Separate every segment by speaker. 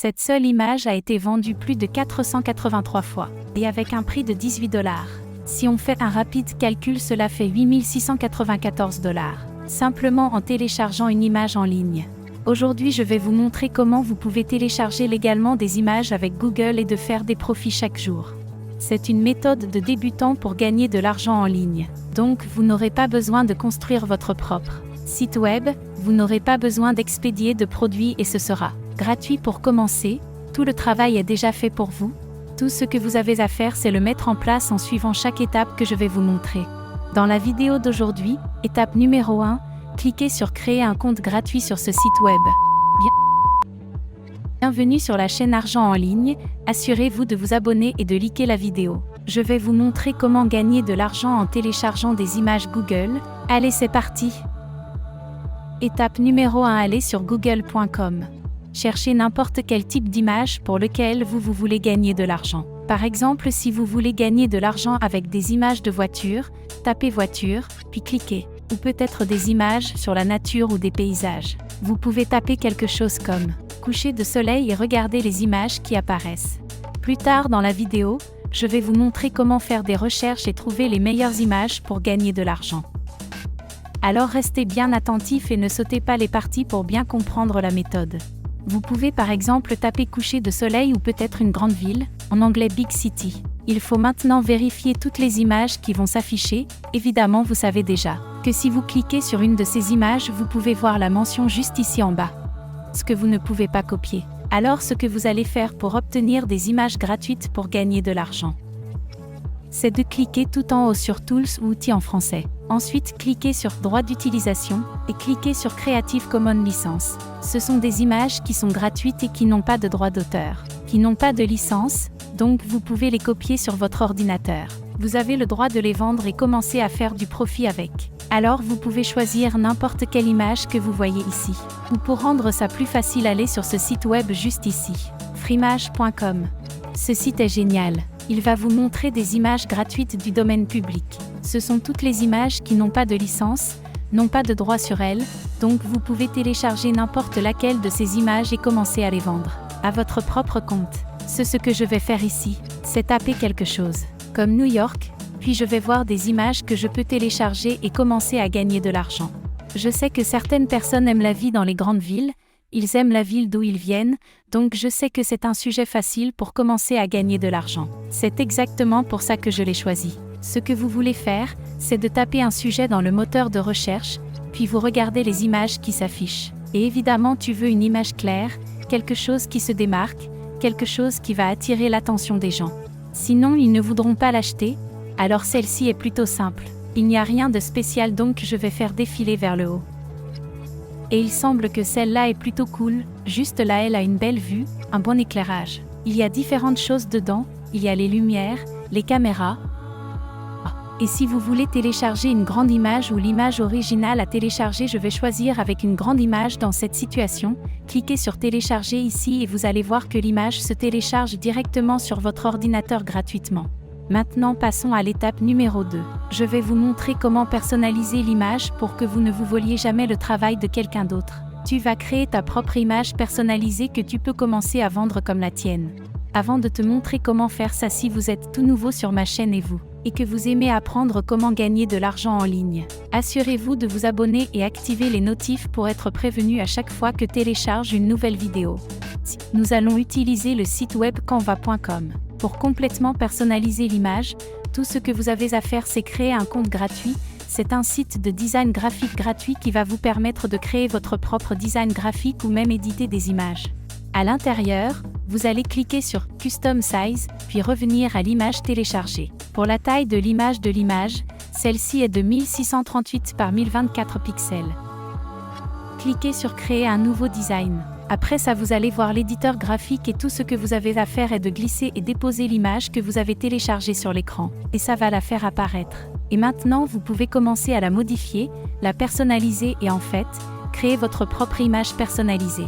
Speaker 1: Cette seule image a été vendue plus de 483 fois, et avec un prix de 18 $. Si on fait un rapide calcul, cela fait 8 694 $, simplement en téléchargeant une image en ligne. Aujourd'hui, je vais vous montrer comment vous pouvez télécharger légalement des images avec Google et de faire des profits chaque jour. C'est une méthode de débutant pour gagner de l'argent en ligne. Donc, vous n'aurez pas besoin de construire votre propre site web, vous n'aurez pas besoin d'expédier de produits et ce sera gratuit pour commencer. Tout le travail est déjà fait pour vous. Tout ce que vous avez à faire, c'est le mettre en place en suivant chaque étape que je vais vous montrer. Dans la vidéo d'aujourd'hui, étape numéro 1, cliquez sur créer un compte gratuit sur ce site web. Bienvenue sur la chaîne Argent en ligne, assurez-vous de vous abonner et de liker la vidéo. Je vais vous montrer comment gagner de l'argent en téléchargeant des images Google. Allez, c'est parti! Étape numéro 1, allez sur google.com. Cherchez n'importe quel type d'image pour lequel vous voulez gagner de l'argent. Par exemple, si vous voulez gagner de l'argent avec des images de voitures, tapez voiture, puis cliquez. Ou peut-être des images sur la nature ou des paysages. Vous pouvez taper quelque chose comme coucher de soleil et regarder les images qui apparaissent. Plus tard dans la vidéo, je vais vous montrer comment faire des recherches et trouver les meilleures images pour gagner de l'argent. Alors restez bien attentifs et ne sautez pas les parties pour bien comprendre la méthode. Vous pouvez par exemple taper coucher de soleil ou peut-être une grande ville, en anglais Big City. Il faut maintenant vérifier toutes les images qui vont s'afficher. Évidemment, vous savez déjà que si vous cliquez sur une de ces images, vous pouvez voir la mention juste ici en bas. Ce que vous ne pouvez pas copier. Alors ce que vous allez faire pour obtenir des images gratuites pour gagner de l'argent, c'est de cliquer tout en haut sur Tools ou Outils en français. Ensuite, cliquez sur Droits d'utilisation et cliquez sur Creative Commons Licence. Ce sont des images qui sont gratuites et qui n'ont pas de droit d'auteur, qui n'ont pas de licence, donc vous pouvez les copier sur votre ordinateur. Vous avez le droit de les vendre et commencer à faire du profit avec. Alors vous pouvez choisir n'importe quelle image que vous voyez ici. Ou pour rendre ça plus facile, allez sur ce site web juste ici, freemage.com. Ce site est génial. Il va vous montrer des images gratuites du domaine public. Ce sont toutes les images qui n'ont pas de licence, n'ont pas de droit sur elles, donc vous pouvez télécharger n'importe laquelle de ces images et commencer à les vendre à votre propre compte. Ce que je vais faire ici, c'est taper quelque chose comme New York, puis je vais voir des images que je peux télécharger et commencer à gagner de l'argent. Je sais que certaines personnes aiment la vie dans les grandes villes, ils aiment la ville d'où ils viennent, donc je sais que c'est un sujet facile pour commencer à gagner de l'argent. C'est exactement pour ça que je l'ai choisi. Ce que vous voulez faire, c'est de taper un sujet dans le moteur de recherche, puis vous regardez les images qui s'affichent. Et évidemment, tu veux une image claire, quelque chose qui se démarque, quelque chose qui va attirer l'attention des gens. Sinon, ils ne voudront pas l'acheter. Alors celle-ci est plutôt simple. Il n'y a rien de spécial, donc je vais faire défiler vers le haut. Et il semble que celle-là est plutôt cool, juste là elle a une belle vue, un bon éclairage. Il y a différentes choses dedans, il y a les lumières, les caméras. Et si vous voulez télécharger une grande image ou l'image originale à télécharger, je vais choisir avec une grande image dans cette situation. Cliquez sur télécharger ici et vous allez voir que l'image se télécharge directement sur votre ordinateur gratuitement. Maintenant passons à l'étape numéro 2. Je vais vous montrer comment personnaliser l'image pour que vous ne vous voliez jamais le travail de quelqu'un d'autre. Tu vas créer ta propre image personnalisée que tu peux commencer à vendre comme la tienne. Avant de te montrer comment faire ça, si vous êtes tout nouveau sur ma chaîne et que vous aimez apprendre comment gagner de l'argent en ligne, assurez-vous de vous abonner et activer les notifs pour être prévenu à chaque fois que télécharge une nouvelle vidéo. Nous allons utiliser le site web canva.com. Pour complètement personnaliser l'image, tout ce que vous avez à faire, c'est créer un compte gratuit. C'est un site de design graphique gratuit qui va vous permettre de créer votre propre design graphique ou même éditer des images. À l'intérieur, vous allez cliquer sur Custom Size, puis revenir à l'image téléchargée. Pour la taille de l'image, celle-ci est de 1638 par 1024 pixels. Cliquez sur Créer un nouveau design. Après ça, vous allez voir l'éditeur graphique et tout ce que vous avez à faire est de glisser et déposer l'image que vous avez téléchargée sur l'écran. Et ça va la faire apparaître. Et maintenant, vous pouvez commencer à la modifier, la personnaliser et en fait, créer votre propre image personnalisée.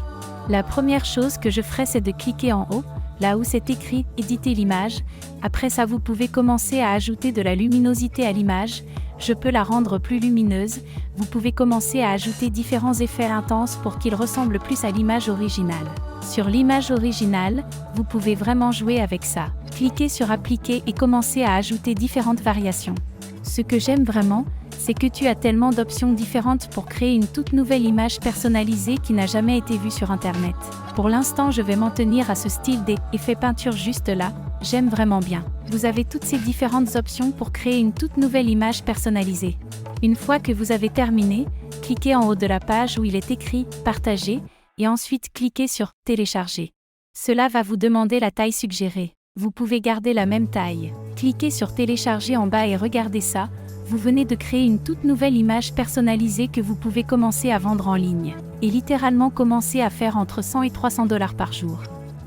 Speaker 1: La première chose que je ferai, c'est de cliquer en haut, là où c'est écrit « Éditer l'image ». Après ça, vous pouvez commencer à ajouter de la luminosité à l'image. Je peux la rendre plus lumineuse. Vous pouvez commencer à ajouter différents effets intenses pour qu'il ressemble plus à l'image originale. Sur l'image originale, vous pouvez vraiment jouer avec ça. Cliquez sur Appliquer et commencez à ajouter différentes variations. Ce que j'aime vraiment, c'est que tu as tellement d'options différentes pour créer une toute nouvelle image personnalisée qui n'a jamais été vue sur Internet. Pour l'instant, je vais m'en tenir à ce style des effets peinture juste là, j'aime vraiment bien. Vous avez toutes ces différentes options pour créer une toute nouvelle image personnalisée. Une fois que vous avez terminé, cliquez en haut de la page où il est écrit « Partager » et ensuite cliquez sur « Télécharger ». Cela va vous demander la taille suggérée. Vous pouvez garder la même taille. Cliquez sur « Télécharger » en bas et regardez ça. Vous venez de créer une toute nouvelle image personnalisée que vous pouvez commencer à vendre en ligne. Et littéralement commencer à faire entre 100 et 300 $ par jour.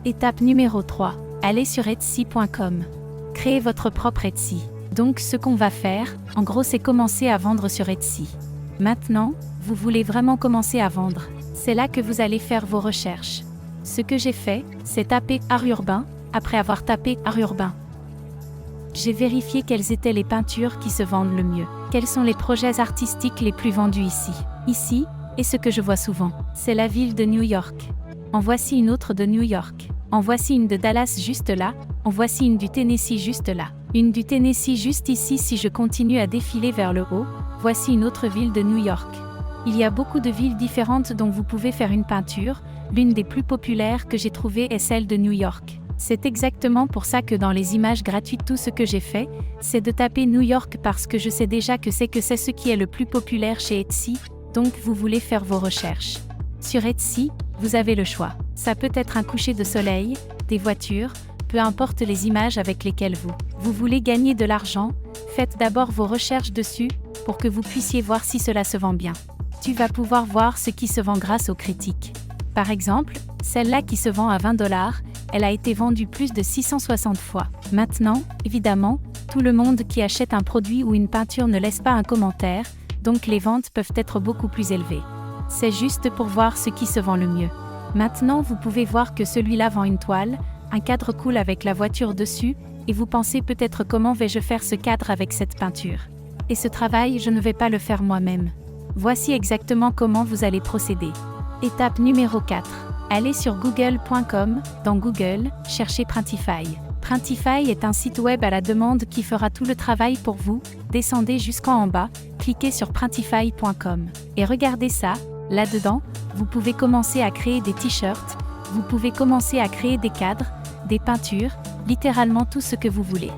Speaker 1: Étape numéro 3. Allez sur Etsy.com. Créez votre propre Etsy. Donc ce qu'on va faire, en gros c'est commencer à vendre sur Etsy. Maintenant, vous voulez vraiment commencer à vendre. C'est là que vous allez faire vos recherches. Ce que j'ai fait, c'est taper art urbain, après avoir tapé art urbain. J'ai vérifié quelles étaient les peintures qui se vendent le mieux. Quels sont les projets artistiques les plus vendus ici. Ici, et ce que je vois souvent, c'est la ville de New York. En voici une autre de New York. En voici une de Dallas juste là. En voici une du Tennessee juste là. Une du Tennessee juste ici. Si je continue à défiler vers le haut, voici une autre ville de New York. Il y a beaucoup de villes différentes dont vous pouvez faire une peinture. L'une des plus populaires que j'ai trouvées est celle de New York. C'est exactement pour ça que dans les images gratuites, tout ce que j'ai fait, c'est de taper New York parce que je sais déjà que c'est ce qui est le plus populaire chez Etsy, donc vous voulez faire vos recherches. Sur Etsy, vous avez le choix. Ça peut être un coucher de soleil, des voitures, peu importe les images avec lesquelles vous voulez gagner de l'argent, faites d'abord vos recherches dessus, pour que vous puissiez voir si cela se vend bien. Tu vas pouvoir voir ce qui se vend grâce aux critiques. Par exemple, celle-là qui se vend à 20 $, elle a été vendue plus de 660 fois. Maintenant, évidemment, tout le monde qui achète un produit ou une peinture ne laisse pas un commentaire, donc les ventes peuvent être beaucoup plus élevées. C'est juste pour voir ce qui se vend le mieux. Maintenant, vous pouvez voir que celui-là vend une toile, un cadre cool avec la voiture dessus, et vous pensez peut-être comment vais-je faire ce cadre avec cette peinture. Et ce travail, je ne vais pas le faire moi-même. Voici exactement comment vous allez procéder. Étape numéro 4. Allez sur google.com, dans Google, cherchez Printify. Printify est un site web à la demande qui fera tout le travail pour vous. Descendez jusqu'en bas, cliquez sur printify.com. Et regardez ça, là-dedans, vous pouvez commencer à créer des t-shirts, vous pouvez commencer à créer des cadres, des peintures, littéralement tout ce que vous voulez.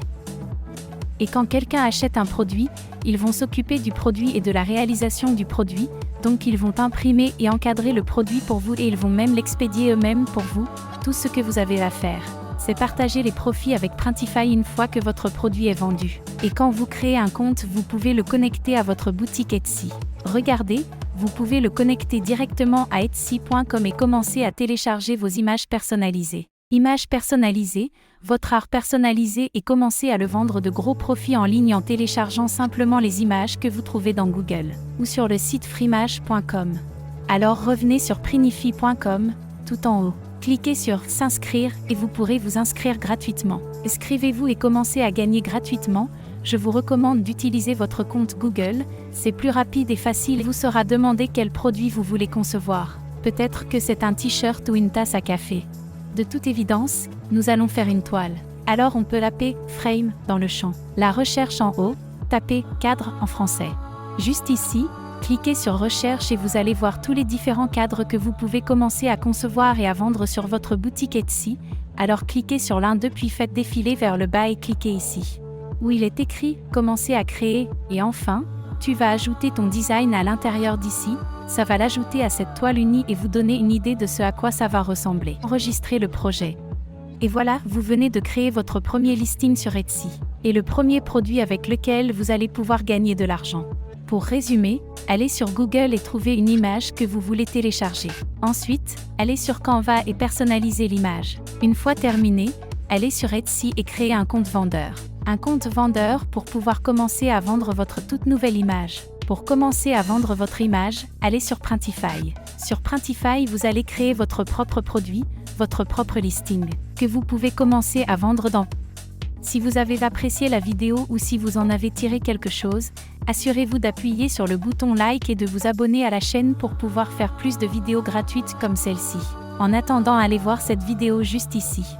Speaker 1: Et quand quelqu'un achète un produit, ils vont s'occuper du produit et de la réalisation du produit, donc ils vont imprimer et encadrer le produit pour vous et ils vont même l'expédier eux-mêmes pour vous. Tout ce que vous avez à faire, c'est partager les profits avec Printify une fois que votre produit est vendu. Et quand vous créez un compte, vous pouvez le connecter à votre boutique Etsy. Regardez, vous pouvez le connecter directement à Etsy.com et commencer à télécharger vos images personnalisées. Images personnalisées, votre art personnalisé et commencez à le vendre de gros profits en ligne en téléchargeant simplement les images que vous trouvez dans Google ou sur le site freemage.com. Alors revenez sur printify.com, tout en haut. Cliquez sur « S'inscrire » et vous pourrez vous inscrire gratuitement. Inscrivez-vous et commencez à gagner gratuitement. Je vous recommande d'utiliser votre compte Google, c'est plus rapide et facile. Il vous sera demandé quel produit vous voulez concevoir. Peut-être que c'est un t-shirt ou une tasse à café. De toute évidence, nous allons faire une toile. Alors on peut taper « frame » dans le champ. La recherche en haut, tapez « cadre » en français. Juste ici, cliquez sur « recherche » et vous allez voir tous les différents cadres que vous pouvez commencer à concevoir et à vendre sur votre boutique Etsy. Alors cliquez sur l'un d'eux puis faites défiler vers le bas et cliquez ici, où il est écrit « commencer à créer » et enfin, tu vas ajouter ton design à l'intérieur d'ici. Ça va l'ajouter à cette toile unie et vous donner une idée de ce à quoi ça va ressembler. Enregistrez le projet. Et voilà, vous venez de créer votre premier listing sur Etsy. Et le premier produit avec lequel vous allez pouvoir gagner de l'argent. Pour résumer, allez sur Google et trouvez une image que vous voulez télécharger. Ensuite, allez sur Canva et personnalisez l'image. Une fois terminé, allez sur Etsy et créez un compte vendeur. Un compte vendeur pour pouvoir commencer à vendre votre toute nouvelle image. Pour commencer à vendre votre image, allez sur Printify. Sur Printify, vous allez créer votre propre produit, votre propre listing, que vous pouvez commencer à vendre dans. Si vous avez apprécié la vidéo ou si vous en avez tiré quelque chose, assurez-vous d'appuyer sur le bouton like et de vous abonner à la chaîne pour pouvoir faire plus de vidéos gratuites comme celle-ci. En attendant, allez voir cette vidéo juste ici.